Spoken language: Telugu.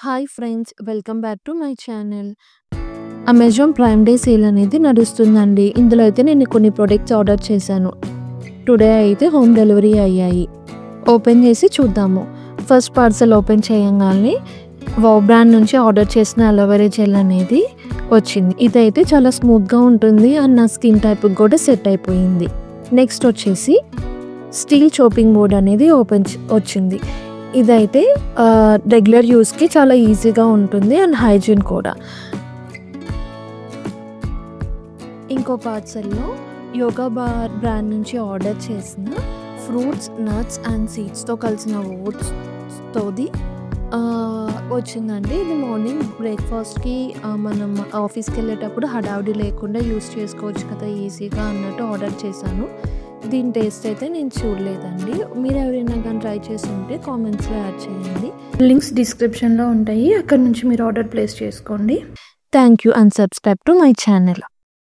Hi friends, welcome back to my channel. Amazon prime day sale అనేది నడుస్తుందండి. ఇందులో అయితే నేను కొన్ని ప్రొడక్ట్స్ ఆర్డర్ చేశాను. టుడే అయితే హోమ్ డెలివరీ అయ్యాయి. ఓపెన్ చేసి చూద్దాము. ఫస్ట్ పార్సల్ ఓపెన్ చేయగానే వావ్ బ్రాండ్ నుంచి ఆర్డర్ చేసిన అలోవెరా జెల్ అనేది వచ్చింది. ఇదైతే చాలా స్మూత్గా ఉంటుంది అండ్ నా స్కిన్ టైప్కి కూడా సెట్ అయిపోయింది. నెక్స్ట్ వచ్చేసి స్టీల్ చాపింగ్ బోర్డ్ అనేది వచ్చింది. ఇదైతే రెగ్యులర్ యూస్కి చాలా ఈజీగా ఉంటుంది అండ్ హైజీన్ కూడా. ఇంకో పార్సల్లో యోగా బార్ బ్రాండ్ నుంచి ఆర్డర్ చేసిన ఫ్రూట్స్, నట్స్ అండ్ సీడ్స్తో కలిసిన ఓట్స్తోది వచ్చిందండి. ఇది మార్నింగ్ బ్రేక్ఫాస్ట్కి మనం ఆఫీస్కి వెళ్ళేటప్పుడు హడావుడి లేకుండా యూస్ చేసుకోవచ్చు కదా ఈజీగా అన్నట్టు ఆర్డర్ చేశాను. దీని టేస్ట్ అయితే నేను చూడలేదండి. మీరు ఎవరైనా కానీ ట్రై చేసి ఉంటే కామెంట్స్లో యాడ్ చేయండి. లింక్స్ డిస్క్రిప్షన్లో ఉంటాయి, అక్కడ నుంచి మీరు ఆర్డర్ ప్లేస్ చేసుకోండి. Thank you and subscribe to my channel.